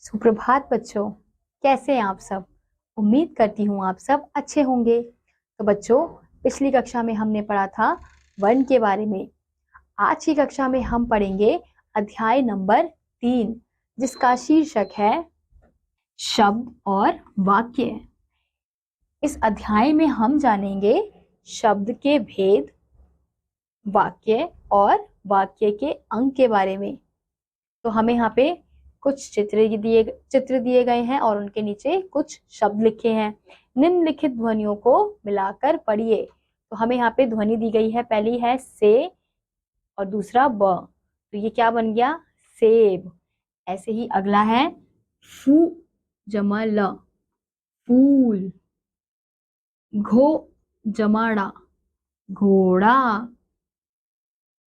सुप्रभात बच्चों, कैसे हैं आप सब। उम्मीद करती हूँ आप सब अच्छे होंगे। तो बच्चों, पिछली कक्षा में हमने पढ़ा था वर्ण के बारे में। आज की कक्षा में हम पढ़ेंगे अध्याय नंबर 3, जिसका शीर्षक है शब्द और वाक्य। इस अध्याय में हम जानेंगे शब्द के भेद, वाक्य और वाक्य के अंग के बारे में। तो हमें यहाँ पे कुछ चित्र दिए गए हैं और उनके नीचे कुछ शब्द लिखे हैं। निम्नलिखित ध्वनियों को मिलाकर पढ़िए। तो हमें यहाँ पे ध्वनि दी गई है, पहली है से और दूसरा ब। तो ये क्या बन गया? सेब। ऐसे ही अगला है फू जमा ल, फूल। घो जमा ड़ा, घोड़ा।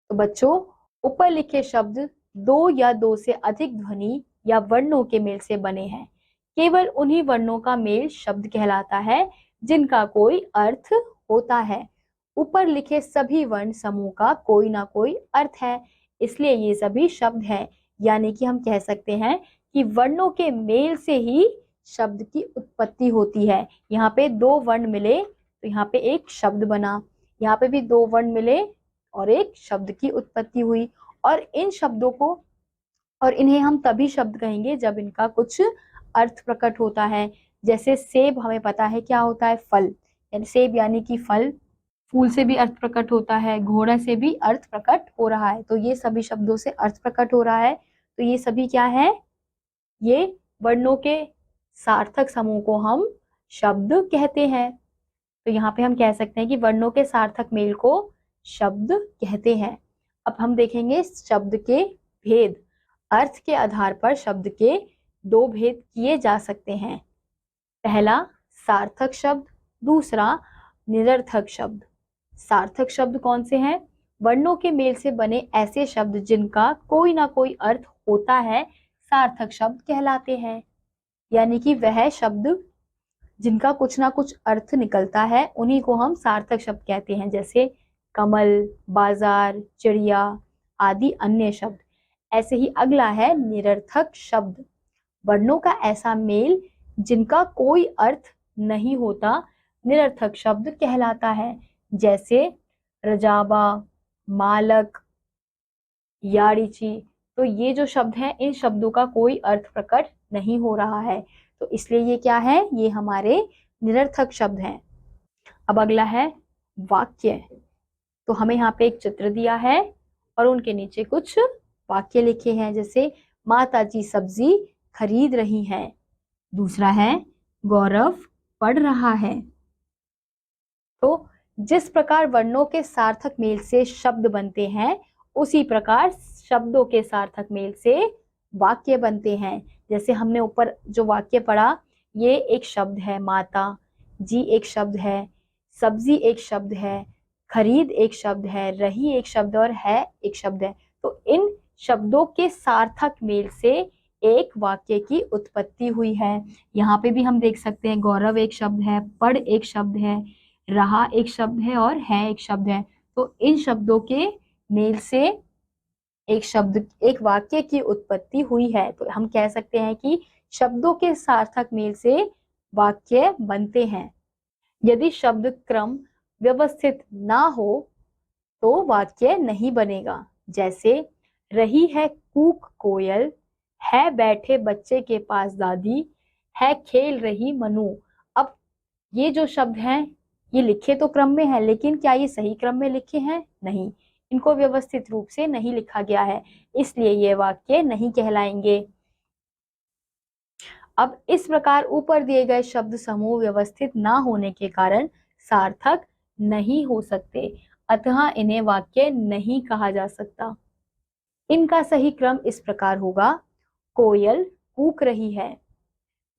तो बच्चों, ऊपर लिखे शब्द दो या दो से अधिक ध्वनि या वर्णों के मेल से बने हैं। केवल उन्हीं वर्णों का मेल शब्द कहलाता है जिनका कोई अर्थ होता है। ऊपर लिखे सभी वर्ण समूह का कोई ना कोई अर्थ है, इसलिए ये सभी शब्द हैं। यानी कि हम कह सकते हैं कि वर्णों के मेल से ही शब्द की उत्पत्ति होती है। यहाँ पे दो वर्ण मिले तो यहाँ पे एक शब्द बना, यहाँ पे भी दो वर्ण मिले और एक शब्द की उत्पत्ति हुई। और इन शब्दों को और इन्हें हम तभी शब्द कहेंगे जब इनका कुछ अर्थ प्रकट होता है। जैसे सेब, हमें पता है क्या होता है? फल। यानी सेब यानी कि फल। फूल से भी अर्थ प्रकट होता है, घोड़ा से भी अर्थ प्रकट हो रहा है। तो ये सभी शब्दों से अर्थ प्रकट हो रहा है। तो ये सभी क्या है? ये वर्णों के सार्थक समूह को हम शब्द कहते हैं। तो यहाँ पे हम कह सकते हैं कि वर्णों के सार्थक मेल को शब्द कहते हैं। अब हम देखेंगे शब्द के भेद। अर्थ के आधार पर शब्द के दो भेद किए जा सकते हैं। पहला सार्थक शब्द, दूसरा निरर्थक शब्द। सार्थक शब्द कौन से हैं? वर्णों के मेल से बने ऐसे शब्द जिनका कोई ना कोई अर्थ होता है, सार्थक शब्द कहलाते हैं। यानी कि वह शब्द जिनका कुछ ना कुछ अर्थ निकलता है, उन्हीं को हम सार्थक शब्द कहते हैं। जैसे कमल, बाजार, चिड़िया आदि अन्य शब्द। ऐसे ही अगला है निरर्थक शब्द। वर्णों का ऐसा मेल जिनका कोई अर्थ नहीं होता, निरर्थक शब्द कहलाता है। जैसे रजाबा, मालक, याड़ीची। तो ये जो शब्द हैं, इन शब्दों का कोई अर्थ प्रकट नहीं हो रहा है, तो इसलिए ये क्या है? ये हमारे निरर्थक शब्द हैं। अब अगला है वाक्य। तो हमें यहाँ पे एक चित्र दिया है और उनके नीचे कुछ वाक्य लिखे हैं। जैसे माता जी सब्जी खरीद रही हैं। दूसरा है गौरव पढ़ रहा है। तो जिस प्रकार वर्णों के सार्थक मेल से शब्द बनते हैं, उसी प्रकार शब्दों के सार्थक मेल से वाक्य बनते हैं। जैसे हमने ऊपर जो वाक्य पढ़ा, ये एक शब्द है, माता जी एक शब्द है, सब्जी एक शब्द है, खरीद एक शब्द है, रही एक शब्द और है एक शब्द है। तो इन शब्दों के सार्थक मेल से एक वाक्य की उत्पत्ति हुई है। यहाँ पे भी हम देख सकते हैं, गौरव एक शब्द है, पढ़ एक शब्द है, रहा एक शब्द है और है एक शब्द है। तो इन शब्दों के मेल से एक वाक्य की उत्पत्ति हुई है। तो हम कह सकते हैं कि शब्दों के सार्थक मेल से वाक्य बनते हैं। यदि शब्द क्रम व्यवस्थित ना हो तो वाक्य नहीं बनेगा। जैसे रही है कूक कोयल, है बैठे बच्चे के पास दादी, है खेल रही मनु। अब ये जो शब्द हैं, ये लिखे तो क्रम में है, लेकिन क्या ये सही क्रम में लिखे हैं? नहीं, इनको व्यवस्थित रूप से नहीं लिखा गया है, इसलिए ये वाक्य नहीं कहलाएंगे। अब इस प्रकार ऊपर दिए गए शब्द समूह व्यवस्थित ना होने के कारण सार्थक नहीं हो सकते, अतः इन्हें वाक्य नहीं कहा जा सकता। इनका सही क्रम इस प्रकार होगा: कोयल कूक रही है,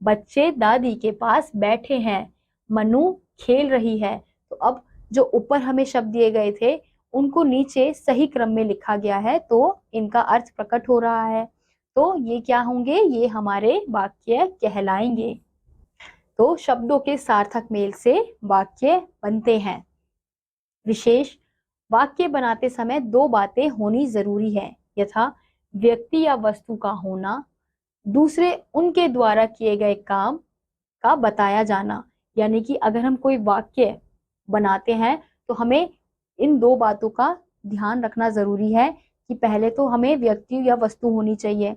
बच्चे दादी के पास बैठे हैं, मनु खेल रही है। तो अब जो ऊपर हमें शब्द दिए गए थे, उनको नीचे सही क्रम में लिखा गया है, तो इनका अर्थ प्रकट हो रहा है। तो ये क्या होंगे? ये हमारे वाक्य कहलाएंगे। तो शब्दों के सार्थक मेल से वाक्य बनते हैं। विशेष वाक्य बनाते समय दो बातें होनी जरूरी है, यथा व्यक्ति या वस्तु का होना, दूसरे उनके द्वारा किए गए काम का बताया जाना। यानी कि अगर हम कोई वाक्य बनाते हैं तो हमें इन दो बातों का ध्यान रखना जरूरी है कि पहले तो हमें व्यक्ति या वस्तु होनी चाहिए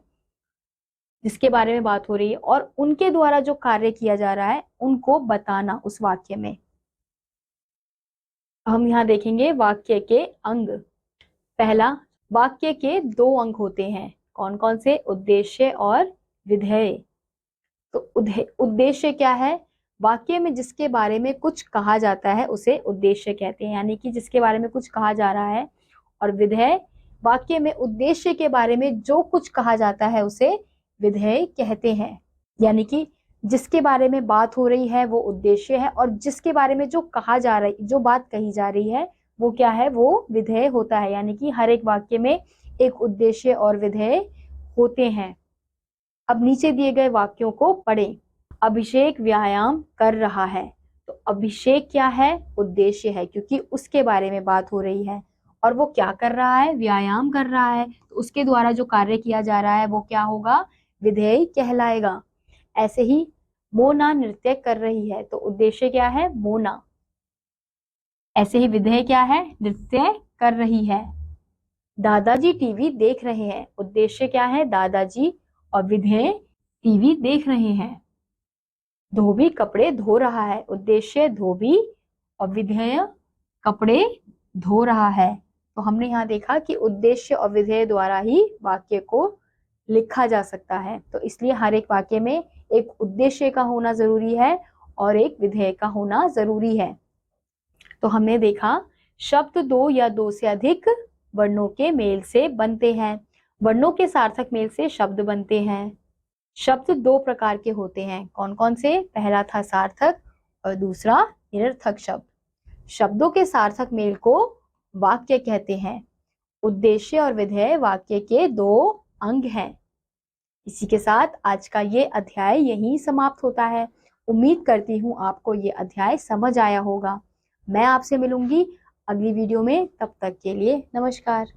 जिसके बारे में बात हो रही है, और उनके द्वारा जो कार्य किया जा रहा है उनको बताना उस वाक्य में। हम यहाँ देखेंगे वाक्य के अंग। पहला, वाक्य के दो अंग होते हैं। कौन कौन से? उद्देश्य और विधेय। तो उद्देश्य क्या है? वाक्य में जिसके बारे में कुछ कहा जाता है उसे उद्देश्य कहते हैं, यानी कि जिसके बारे में कुछ कहा जा रहा है। और विधेय, वाक्य में उद्देश्य के बारे में जो कुछ कहा जाता है उसे विधेय कहते हैं। यानी कि जिसके बारे में बात हो रही है वो उद्देश्य है, और जिसके बारे में जो कहा जा रही, जो बात कही जा रही है वो क्या है? वो विधेय होता है। यानी कि हर एक वाक्य में एक उद्देश्य और विधेय होते हैं। अब नीचे दिए गए वाक्यों को पढ़ें। अभिषेक व्यायाम कर रहा है। तो अभिषेक क्या है? उद्देश्य है, क्योंकि उसके बारे में बात हो रही है। और वो क्या कर रहा है? व्यायाम कर रहा है। तो उसके द्वारा जो कार्य किया जा रहा है वो क्या होगा? विधेय कहलाएगा। ऐसे ही मोना नृत्य कर रही है। तो उद्देश्य क्या है? मोना। ऐसे ही विधेय क्या है? नृत्य कर रही है। दादाजी टीवी देख रहे हैं। उद्देश्य क्या है? दादाजी। और विधेय टीवी देख रहे हैं। धोबी कपड़े धो रहा है। उद्देश्य धोबी, और विधेय कपड़े धो रहा है। तो हमने यहाँ देखा कि उद्देश्य और विधेय द्वारा ही वाक्य को लिखा जा सकता है। तो इसलिए हर एक वाक्य में एक उद्देश्य का होना जरूरी है और एक विधेय का होना जरूरी है। तो हमने देखा शब्द दो या दो से अधिक वर्णों के मेल से बनते हैं। वर्णों के सार्थक मेल से शब्द बनते हैं। शब्द दो प्रकार के होते हैं। कौन कौन से? पहला था सार्थक और दूसरा निरर्थक शब्द। शब्दों के सार्थक मेल को वाक्य कहते हैं। उद्देश्य और विधेय वाक्य के दो अंग हैं। इसी के साथ आज का ये अध्याय यहीं समाप्त होता है। उम्मीद करती हूँ आपको ये अध्याय समझ आया होगा। मैं आपसे मिलूंगी अगली वीडियो में। तब तक के लिए नमस्कार।